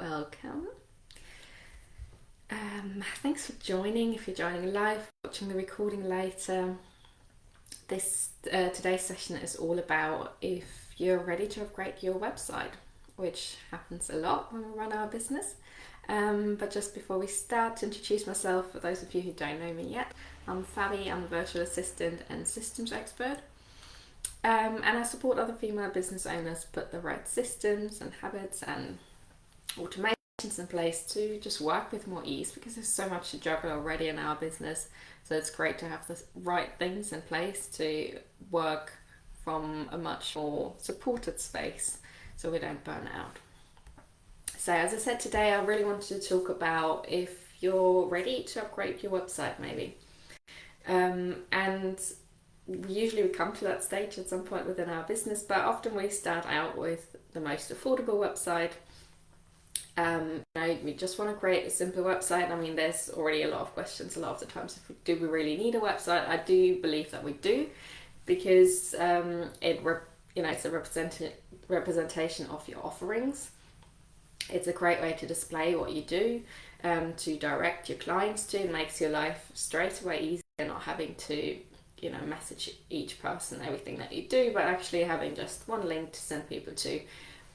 welcome. Thanks for joining. If you're joining live, watching the recording later, this today's session is all about if you're ready to upgrade your website, which happens a lot when we run our business. But just before we start, to introduce myself, for those of you who don't know me yet, I'm Fabi. I'm a virtual assistant and systems expert. And I support other female business owners put the right systems and habits and automations in place to just work with more ease, because there's so much to juggle already in our business. So it's great to have the right things in place to work from a much more supported space so we don't burn out. So as I said, today I really wanted to talk about if you're ready to upgrade your website maybe. And usually we come to that stage at some point within our business, but often we start out with the most affordable website. We just want to create a simple website. I mean, there's already a lot of questions a lot of the times. Do we really need a website? I do believe that we do, because it's a representation of your offerings. It's a great way to display what you do, to direct your clients to. It makes your life straight away easier, not having to message each person everything that you do, but actually having just one link to send people to.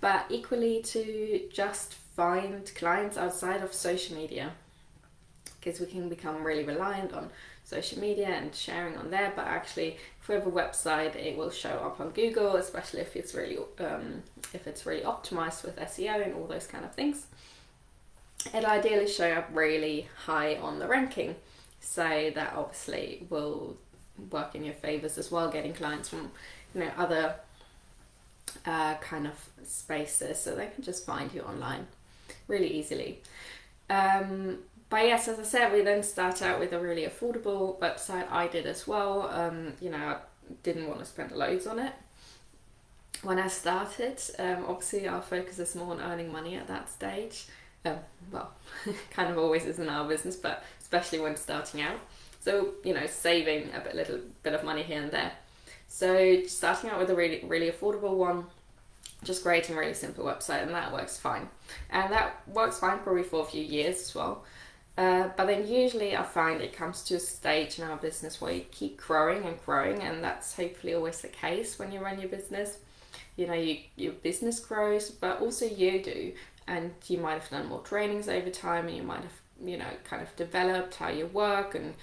But equally to just find clients outside of social media, because we can become really reliant on social media and sharing on there. But actually, if we have a website, it will show up on Google, especially if it's really optimized with SEO and all those kind of things. It'll ideally show up really high on the ranking, so that obviously will work in your favors as well, getting clients from other kind of spaces, so they can just find you online really easily. But yes, as I said, we then start out with a really affordable website. I did as well. I didn't want to spend loads on it when I started. Obviously our focus is more on earning money at that stage. Kind of always is in our business, but especially when starting out. So, saving a little bit of money here and there. So starting out with a really, really affordable one, just creating a really simple website, and that works fine. And that works fine probably for a few years as well. But then usually I find it comes to a stage in our business where you keep growing and growing, and that's hopefully always the case when you run your business. Your business grows, but also you do. And you might have done more trainings over time, and you might have, kind of developed how you work. And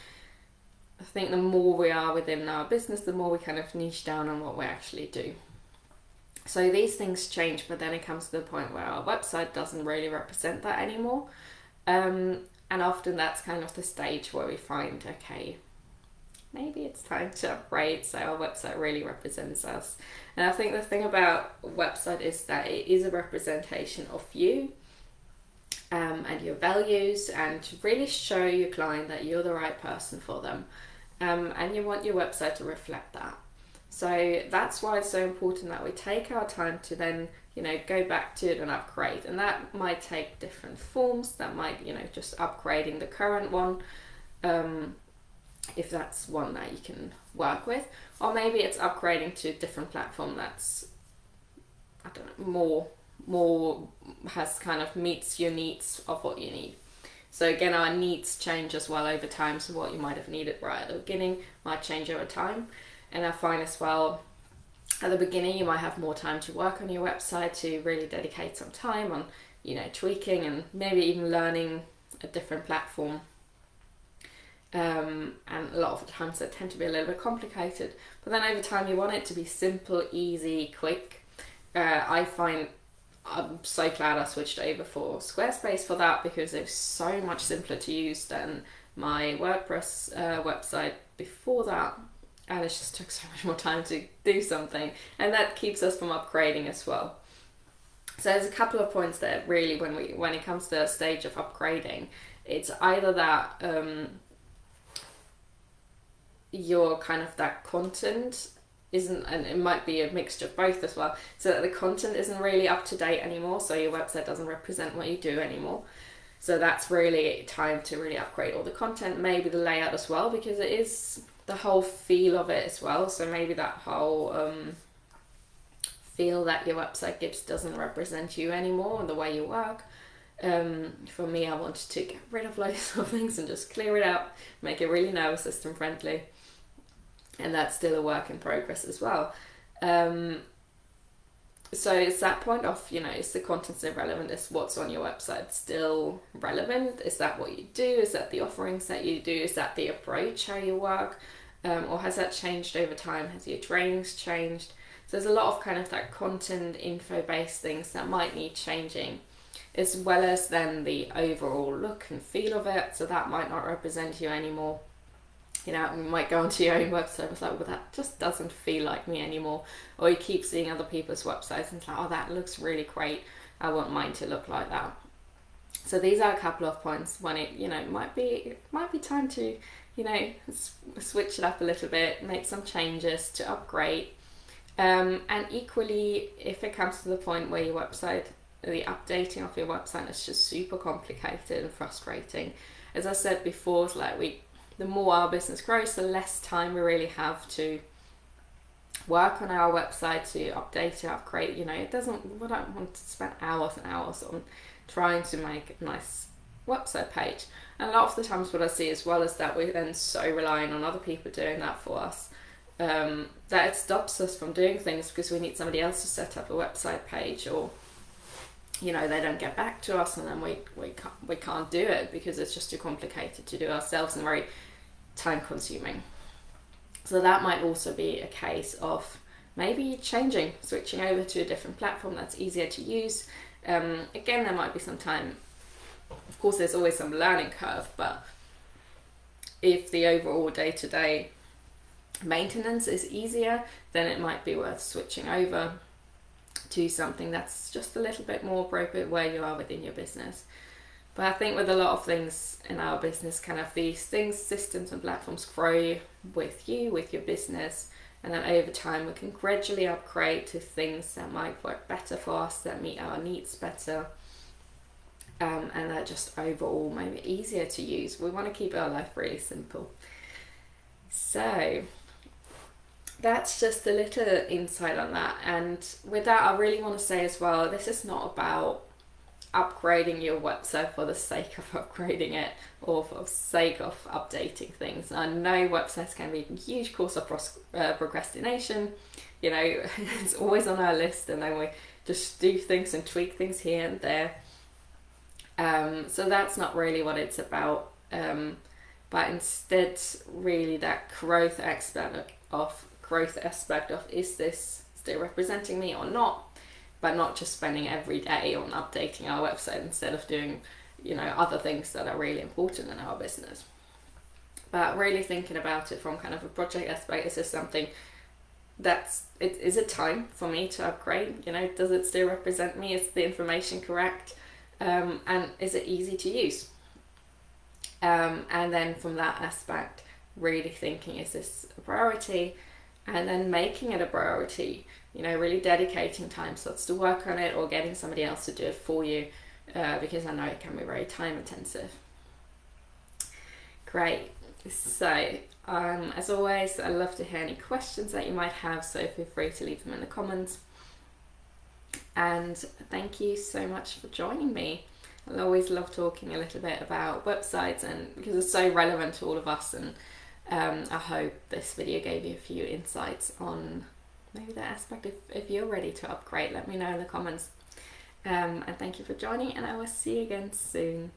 I think the more we are within our business, the more we kind of niche down on what we actually do. So these things change, but then it comes to the point where our website doesn't really represent that anymore. And often that's kind of the stage where we find, okay, maybe it's time to upgrade so our website really represents us. And I think the thing about a website is that it is a representation of you, and your values, and to really show your client that you're the right person for them. And you want your website to reflect that. So that's why it's so important that we take our time to then, go back to it and upgrade. And that might take different forms. That might, just upgrading the current one, if that's one that you can work with. Or maybe it's upgrading to a different platform that's, more has kind of meets your needs of what you need. So again, our needs change as well over time. So what you might have needed right at the beginning might change over time. And I find as well, at the beginning, you might have more time to work on your website, to really dedicate some time on, tweaking and maybe even learning a different platform. And a lot of the times they tend to be a little bit complicated. But then over time, you want it to be simple, easy, quick. I find I'm so glad I switched over for Squarespace for that, because it's so much simpler to use than my WordPress website before that. And it just took so much more time to do something, and that keeps us from upgrading as well. So there's a couple of points there really when it comes to the stage of upgrading. It's either that your kind of that content isn't, and it might be a mixture of both as well, so that the content isn't really up to date anymore, so your website doesn't represent what you do anymore. So that's really time to really upgrade all the content, maybe the layout as well, because it is the whole feel of it as well. So maybe that whole feel that your website gives doesn't represent you anymore and the way you work. For me, I wanted to get rid of loads of things and just clear it out, make it really nervous system friendly, and that's still a work in progress as well. So it's that point of, is the content still relevant? Is what's on your website still relevant? Is that what you do? Is that the offerings that you do? Is that the approach, how you work? Or has that changed over time? Has your trainings changed? So there's a lot of kind of that content info-based things that might need changing, as well as then the overall look and feel of it. So that might not represent you anymore. You might go onto your own website and it's like, well, that just doesn't feel like me anymore. Or you keep seeing other people's websites and it's like, oh, that looks really great, I want mine to look like that. So these are a couple of points when it, might be time to, switch it up a little bit, make some changes to upgrade. And equally, if it comes to the point where your website, the updating of your website is just super complicated and frustrating. As I said before, it's like the more our business grows, the less time we really have to work on our website to update it, upgrade. We don't want to spend hours and hours on trying to make a nice website page. And a lot of the times what I see as well is that we're then so relying on other people doing that for us, that it stops us from doing things because we need somebody else to set up a website page, or they don't get back to us, and then we can't do it because it's just too complicated to do ourselves and very time consuming. So that might also be a case of maybe switching over to a different platform that's easier to use. Again, there might be some time, of course there's always some learning curve, but if the overall day-to-day maintenance is easier, then it might be worth switching over to something that's just a little bit more appropriate where you are within your business. But I think with a lot of things in our business, kind of these things, systems and platforms grow with you, with your business, and then over time we can gradually upgrade to things that might work better for us, that meet our needs better, and that just overall maybe easier to use. We want to keep our life really simple. So that's just a little insight on that. And with that, I really want to say as well, this is not about upgrading your website for the sake of upgrading it or for the sake of updating things. I know websites can be a huge cause of procrastination. It's always on our list, and then we just do things and tweak things here and there. So that's not really what it's about. But instead, really that growth aspect of is this still representing me or not? But not just spending every day on updating our website instead of doing, other things that are really important in our business. But really thinking about it from kind of a project aspect, is this something is it time for me to upgrade? Does it still represent me? Is the information correct? And is it easy to use? And then from that aspect, really thinking, is this a priority? And then making it a priority, really dedicating time slots to work on it, or getting somebody else to do it for you, because I know it can be very time intensive. Great. So as always, I love to hear any questions that you might have, so feel free to leave them in the comments. And thank you so much for joining me. I always love talking a little bit about websites, and because it's so relevant to all of us, and I hope this video gave you a few insights on maybe that aspect. If you're ready to upgrade, let me know in the comments. And thank you for joining, and I will see you again soon.